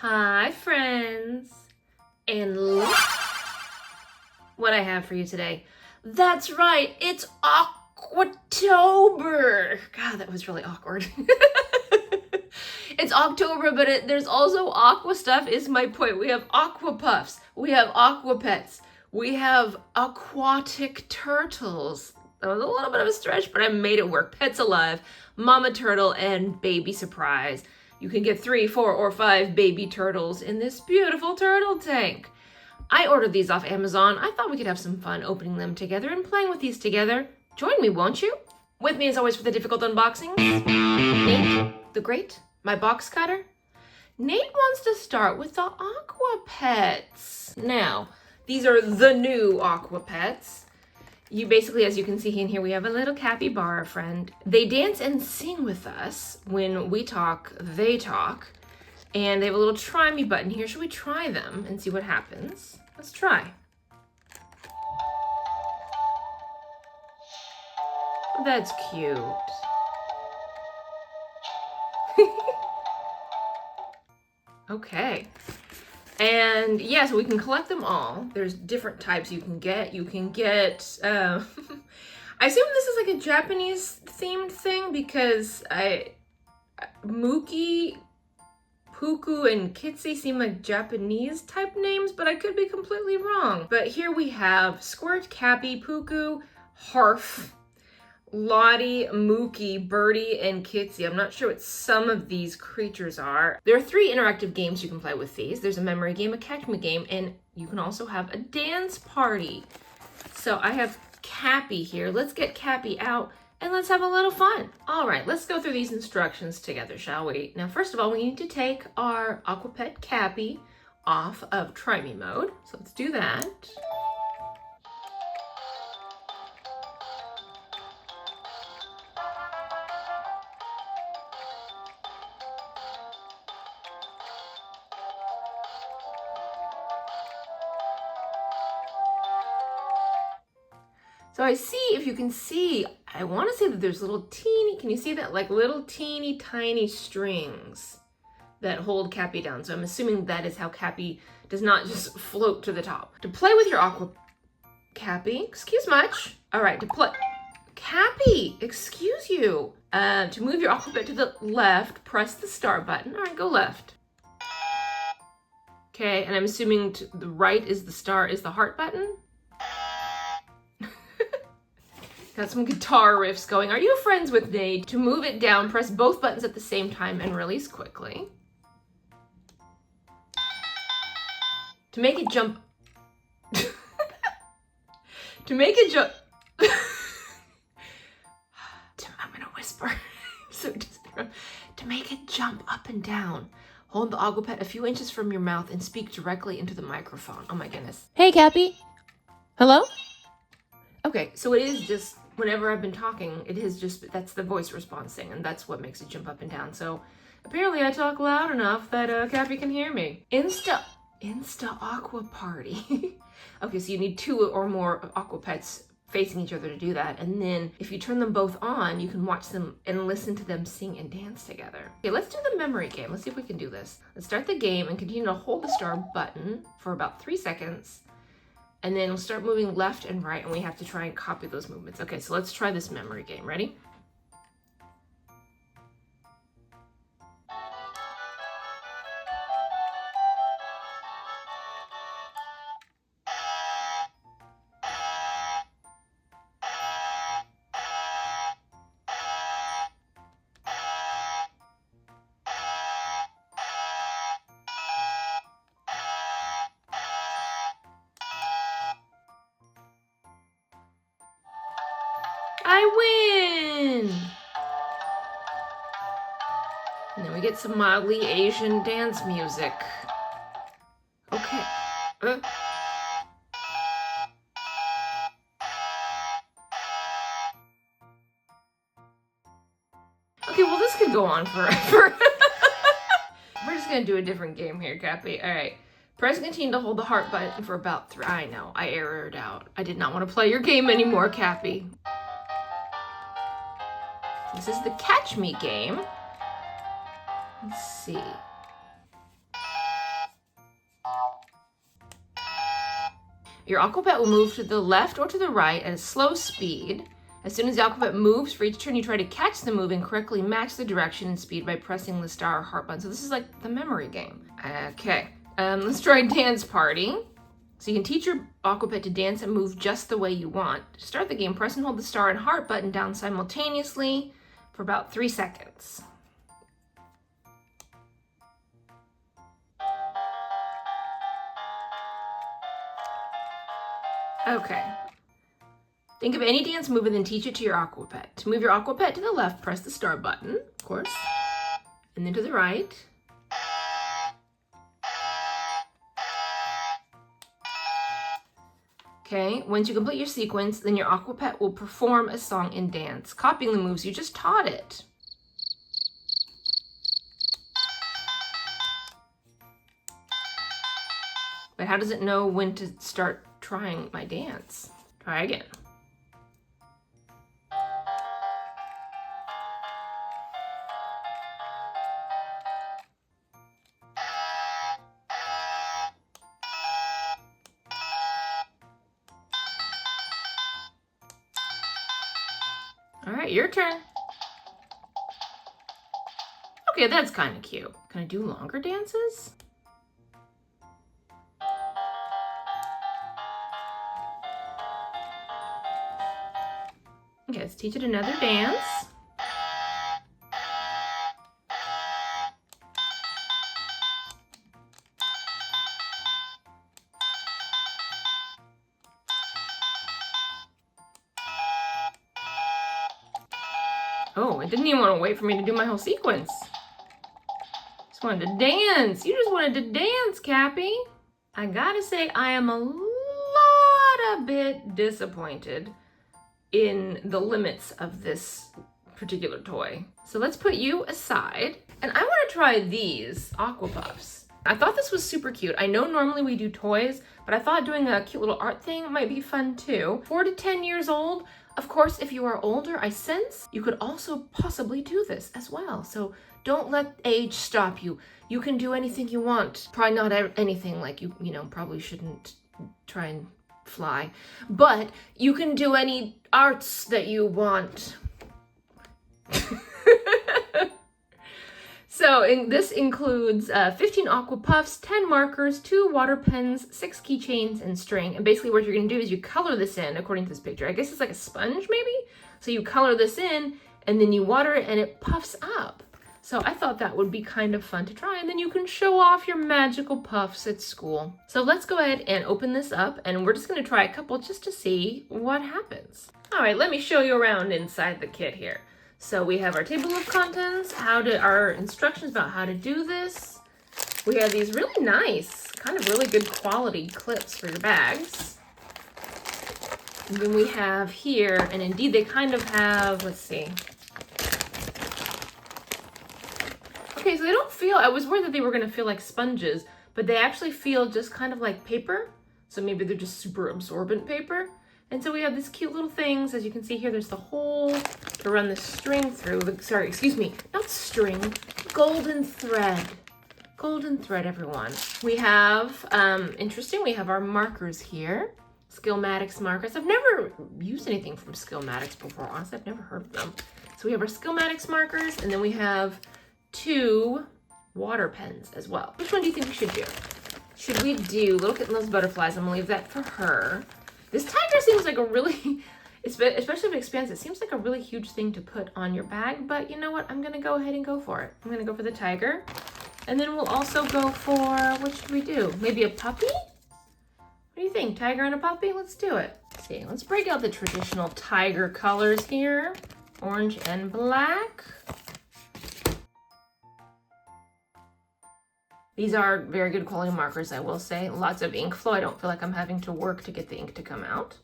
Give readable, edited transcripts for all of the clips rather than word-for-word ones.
Hi friends, and look what I have for you today. That's right, it's Aqua-tober. God, that was really awkward. It's October, but there's also aqua stuff is my point. We have Aqua Puffs, we have Aqua Pets, we have aquatic turtles. That was a little bit of a stretch, but I made it work. Pets Alive, Mama Turtle, and Baby Surprise. You can get 3, 4, or 5 baby turtles in this beautiful turtle tank. I ordered these off Amazon. I thought we could have some fun opening them together and playing with these together. Join me, won't you? With me as always for the difficult unboxings, Nate, the Great, my box cutter. Nate wants to start with the Aqua Pets. Now, these are the new Aqua Pets. You basically, as you can see in here, we have a little capybara friend. They dance and sing with us. When we talk, they talk. And they have a little try me button here. Should we try them and see what happens? Let's try. That's cute. Okay. And yeah, so we can collect them all. There's different types you can get. You can get, I assume this is like a Japanese themed thing because Muki, Puku, and Kitsy seem like Japanese type names, but I could be completely wrong. But here we have Squirt, Cappy, Puku, Harf, Lottie, Mookie, Birdie, and Kitsy. I'm not sure what some of these creatures are. There are 3 interactive games you can play with these. There's a memory game, a catch me game, and you can also have a dance party. So I have Cappy here. Let's get Cappy out and let's have a little fun. All right, let's go through these instructions together, shall we? Now, first of all, we need to take our Aqua Pet Cappy off of Try Me mode. So let's do that. So I see, if you can see, I want to say that there's little teeny, can you see that? Like little teeny tiny strings that hold Cappy down. So I'm assuming that is how Cappy does not just float to the top. To play with your Aqua Cappy, excuse much. All right, to play, Cappy, excuse you. To move your Aqua Pet to the left, press the start button. All right, go left. Okay, and I'm assuming to the right is the heart button. Got some guitar riffs going. Are you friends with Nate? To move it down, press both buttons at the same time and release quickly. To make it jump... to make it jump... I'm gonna whisper. So to make it jump up and down, hold the Aqua Pet a few inches from your mouth and speak directly into the microphone. Oh my goodness. Hey, Cappy. Hello? Okay, so it is just, whenever I've been talking, it is just, that's the voice response thing, and that's what makes it jump up and down. So apparently I talk loud enough that Cappy can hear me. Insta Aqua Party. Okay, so you need 2 or more Aqua Pets facing each other to do that. And then if you turn them both on, you can watch them and listen to them sing and dance together. Okay, let's do the memory game. Let's see if we can do this. Let's start the game and continue to hold the star button for about 3 seconds. And then we'll start moving left and right, and we have to try and copy those movements. Okay, so let's try this memory game. Ready? I win! And then we get some mildly Asian dance music. Okay. Okay, well this could go on forever. We're just gonna do a different game here, Cappy. All right. Press continue to hold the heart button for about 3. I know, I errored out. I did not want to play your game anymore, Cappy. This is the Catch Me game. Let's see. Your Aqua Pet will move to the left or to the right at a slow speed. As soon as the Aqua Pet moves, for each turn you try to catch the move and correctly match the direction and speed by pressing the star or heart button. So this is like the memory game. Okay, let's try Dance Party. So you can teach your Aqua Pet to dance and move just the way you want. To start the game, press and hold the star and heart button down simultaneously for about 3 seconds. Okay. Think of any dance move and then teach it to your Aqua Pet. To move your Aqua Pet to the left, press the star button, of course, and then to the right. Okay, once you complete your sequence, then your Aqua Pet will perform a song and dance, copying the moves you just taught it. But how does it know when to start trying my dance? Try again. All right, your turn. Okay, that's kind of cute. Can I do longer dances? Okay, let's teach it another dance. Oh, it didn't even want to wait for me to do my whole sequence. Just wanted to dance. You just wanted to dance, Cappy. I gotta say, I am a bit disappointed in the limits of this particular toy. So let's put you aside. And I want to try these Aqua Puffs. I thought this was super cute. I know normally we do toys, but I thought doing a cute little art thing might be fun too. 4 to 10 years old. Of course, if you are older, I sense you could also possibly do this as well. So don't let age stop you. You can do anything you want. Probably not anything like you probably shouldn't try and fly, but you can do any arts that you want. So this includes 15 Aqua Puffs, 10 markers, 2 water pens, 6 keychains, and string. And basically what you're going to do is you color this in according to this picture. I guess it's like a sponge maybe? So you color this in and then you water it and it puffs up. So I thought that would be kind of fun to try, and then you can show off your magical puffs at school. So let's go ahead and open this up, and we're just going to try a couple just to see what happens. All right, let me show you around inside the kit here. So we have our table of contents, our instructions about how to do this. We have these really nice, kind of really good quality clips for your bags. And then we have here, and indeed they kind of have, let's see. Okay, so they don't feel, I was worried that they were gonna feel like sponges, but they actually feel just kind of like paper. So maybe they're just super absorbent paper. And so we have these cute little things. As you can see here, there's the hole to run the string through. Sorry, excuse me, not string, golden thread. Golden thread, everyone. We have, interesting, we have our markers here. Skillmatics markers. I've never used anything from Skillmatics before. Honestly, I've never heard of them. So we have our Skillmatics markers, and then we have 2 water pens as well. Which one do you think we should do? Should we do Little Kitten Loves Butterflies? I'm gonna leave that for her. This tiger seems like a really, especially if it expands, it seems like a really huge thing to put on your bag, but you know what? I'm gonna go ahead and go for it. I'm gonna go for the tiger. And then we'll also go for, what should we do? Maybe a puppy? What do you think? Tiger and a puppy? Let's do it. Let's see, let's break out the traditional tiger colors here. Orange and black. These are very good quality markers, I will say. Lots of ink flow. I don't feel like I'm having to work to get the ink to come out.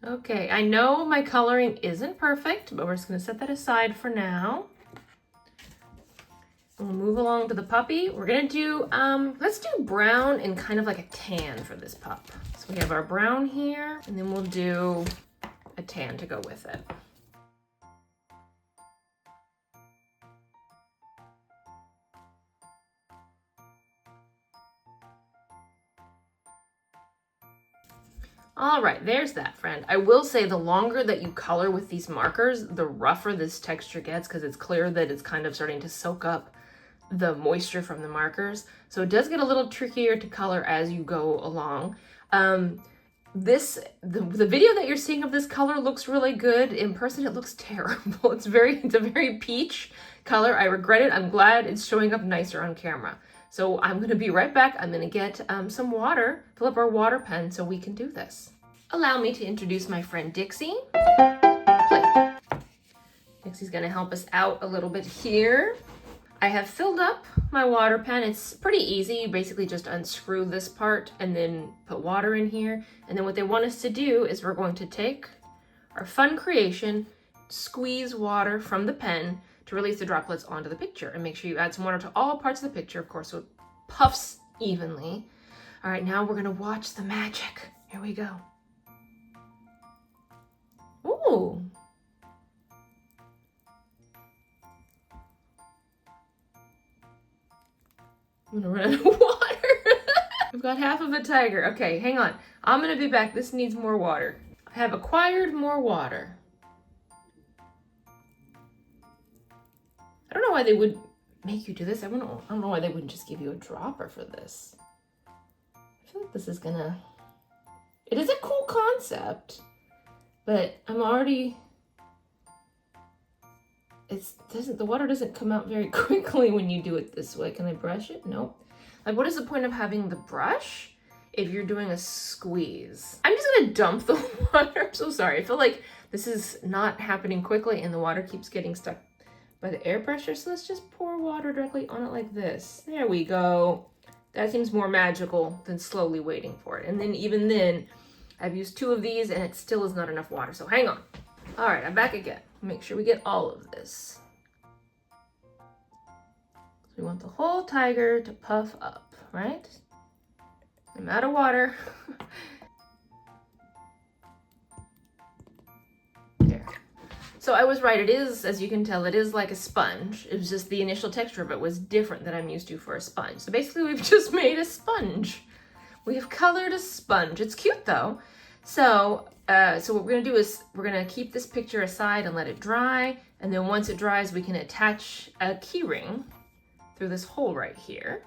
Okay, I know my coloring isn't perfect, but we're just gonna set that aside for now. We'll move along to the puppy. We're gonna do, let's do brown and kind of like a tan for this pup. So we have our brown here, and then we'll do a tan to go with it. All right, there's that, friend. I will say the longer that you color with these markers, the rougher this texture gets because it's clear that it's kind of starting to soak up the moisture from the markers. So it does get a little trickier to color as you go along. The video that you're seeing of this color looks really good. In person, it looks terrible. It's a very peach color. I regret it. I'm glad it's showing up nicer on camera. So I'm gonna be right back. I'm gonna get some water, fill up our water pen so we can do this. Allow me to introduce my friend Dixie. Play. Dixie's gonna help us out a little bit here. I have filled up my water pen. It's pretty easy. You basically just unscrew this part and then put water in here. And then what they want us to do is we're going to take our fun creation, squeeze water from the pen to release the droplets onto the picture, and make sure you add some water to all parts of the picture, of course, so it puffs evenly. All right, now we're gonna watch the magic. Here we go. Ooh. I'm gonna run out of water. I've got half of a tiger. Okay, hang on. I'm gonna be back. This needs more water. I have acquired more water. I don't know why they would make you do this. I don't know why they wouldn't just give you a dropper for this. I feel like this is gonna... It is a cool concept, but I'm already... The water doesn't come out very quickly when you do it this way. Can I brush it? Nope. Like, what is the point of having the brush if you're doing a squeeze? I'm just gonna dump the water. I'm so sorry. I feel like this is not happening quickly and the water keeps getting stuck by the air pressure. So let's just pour water directly on it like this. There we go. That seems more magical than slowly waiting for it. And then even then, I've used 2 of these and it still is not enough water. So hang on. All right, I'm back again. Make sure we get all of this. So we want the whole tiger to puff up, right? I'm out of water. There. So I was right, it is, as you can tell, it is like a sponge. It was just the initial texture of it was different than I'm used to for a sponge. So basically we've just made a sponge. We have colored a sponge. It's cute though. So what we're gonna do is we're gonna keep this picture aside and let it dry. And then once it dries, we can attach a key ring through this hole right here.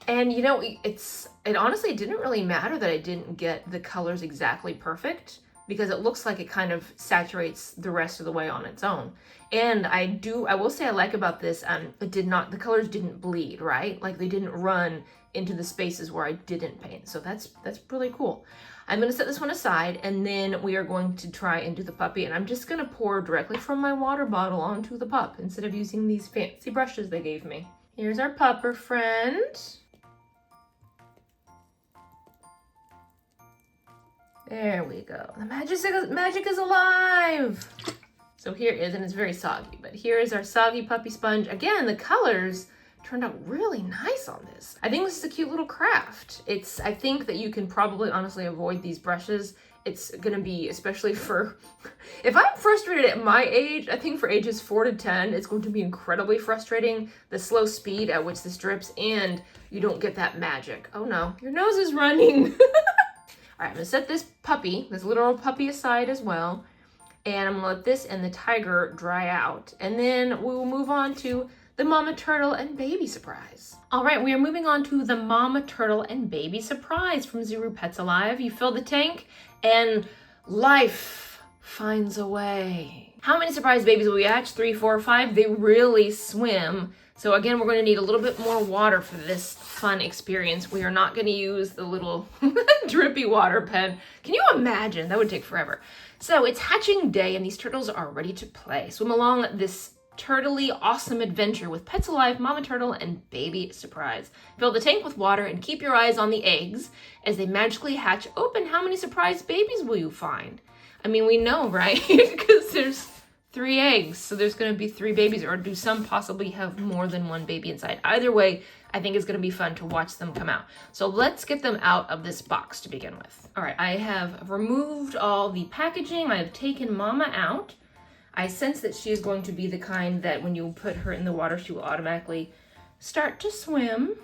And you know, it honestly didn't really matter that I didn't get the colors exactly perfect, because it looks like it kind of saturates the rest of the way on its own. And I will say I like about this, the colors didn't bleed, right? Like they didn't run into the spaces where I didn't paint. So that's really cool. I'm gonna set this one aside and then we are going to try and do the puppy, and I'm just gonna pour directly from my water bottle onto the pup instead of using these fancy brushes they gave me. Here's our pupper friend. There we go. The magic is alive. So here is, and it's very soggy, but here is our soggy puppy sponge. Again, the colors turned out really nice on this. I think this is a cute little craft. I think that you can probably honestly avoid these brushes. It's gonna be, especially for, if I'm frustrated at my age, I think for ages 4 to 10, it's going to be incredibly frustrating, the slow speed at which this drips, and you don't get that magic. Oh no, your nose is running. All right, I'm gonna set this literal puppy aside as well. And I'm gonna let this and the tiger dry out. And then we will move on to the mama turtle and baby surprise. All right, we are moving on to the mama turtle and baby surprise from Zuru Pets Alive. You fill the tank and life finds a way. How many surprise babies will we hatch? 3, 4, 5? They really swim. So again, we're gonna need a little bit more water for this fun experience. We are not gonna use the little drippy water pen. Can you imagine? That would take forever. So it's hatching day and these turtles are ready to play. Swim along this turtly awesome adventure with Pets Alive, Mama Turtle, and Baby Surprise. Fill the tank with water and keep your eyes on the eggs as they magically hatch open. How many surprise babies will you find? I mean, we know, right? Because there's 3 eggs, so there's gonna be 3 babies, or do some possibly have more than 1 baby inside? Either way, I think it's gonna be fun to watch them come out. So let's get them out of this box to begin with. All right, I have removed all the packaging. I have taken Mama out. I sense that she is going to be the kind that when you put her in the water, she will automatically start to swim.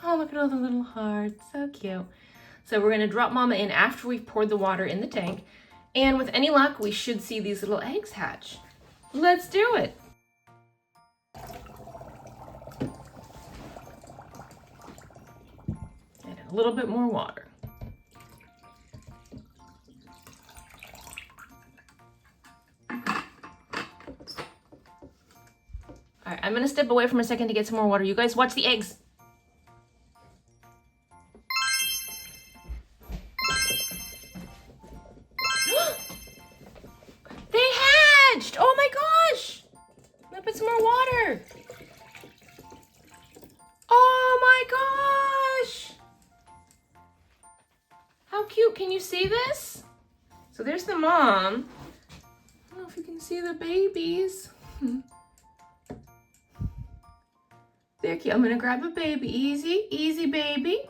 Oh, look at all the little hearts, so cute. So we're gonna drop Mama in after we've poured the water in the tank. And with any luck, we should see these little eggs hatch. Let's do it. And a little bit more water. All right, I'm gonna step away from a second to get some more water. You guys watch the eggs. They hatched! Oh my gosh! Let me put some more water. Oh my gosh! How cute, can you see this? So there's the mom. I don't know if you can see the babies. They're cute. I'm gonna grab a baby. Easy, easy baby.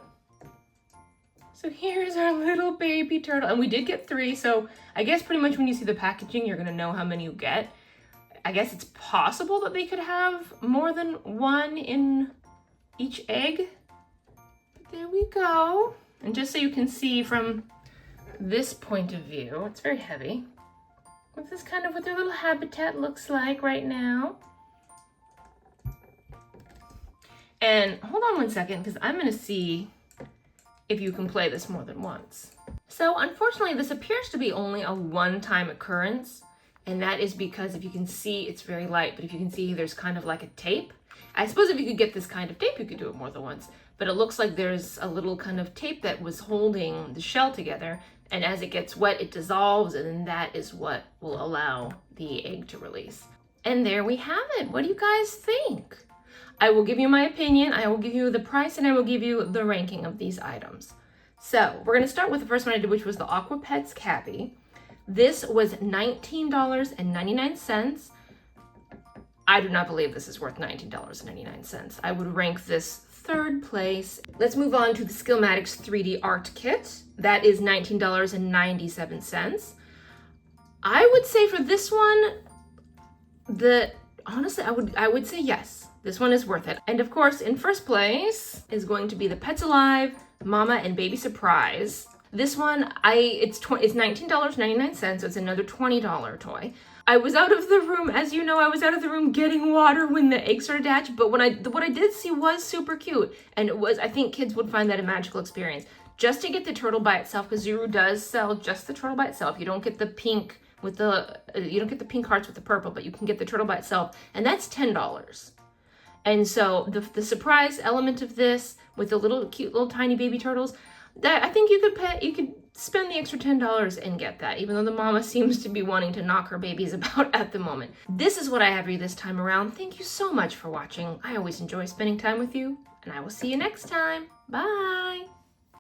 So here's our little baby turtle. And we did get 3, so I guess pretty much when you see the packaging, you're gonna know how many you get. I guess it's possible that they could have more than 1 in each egg. But there we go. And just so you can see from this point of view, it's very heavy. This is kind of what their little habitat looks like right now. And hold on one second, because I'm gonna see if you can play this more than once. So unfortunately, this appears to be only a one-time occurrence, and that is because if you can see, it's very light, but if you can see, there's kind of like a tape. I suppose if you could get this kind of tape, you could do it more than once, but it looks like there's a little kind of tape that was holding the shell together, and as it gets wet, it dissolves, and then that is what will allow the egg to release. And there we have it. What do you guys think? I will give you my opinion, I will give you the price, and I will give you the ranking of these items. So we're gonna start with the first one I did, which was the Aqua Pet's Cappy. This was $19.99. I do not believe this is worth $19.99. I would rank this 3rd place. Let's move on to the Skillmatics 3D Art Kit. That is $19.97. I would say for this one, honestly, I would say yes. This one is worth it. And of course, in first place is going to be the Pets Alive Mama and Baby Surprise. This one, it's $19.99, so it's another $20 toy. I was out of the room, as you know, I was out of the room getting water when the eggs started to hatch, but what I did see was super cute. And it was, I think kids would find that a magical experience. Just to get the turtle by itself, because Zuru does sell just the turtle by itself. You don't get the pink with you don't get the pink hearts with the purple, but you can get the turtle by itself, and that's $10. And so the surprise element of this with the little cute little tiny baby turtles, that I think you could spend the extra $10 and get that, even though the mama seems to be wanting to knock her babies about at the moment. This is what I have for you this time around. Thank you so much for watching. I always enjoy spending time with you, and I will see you next time. Bye.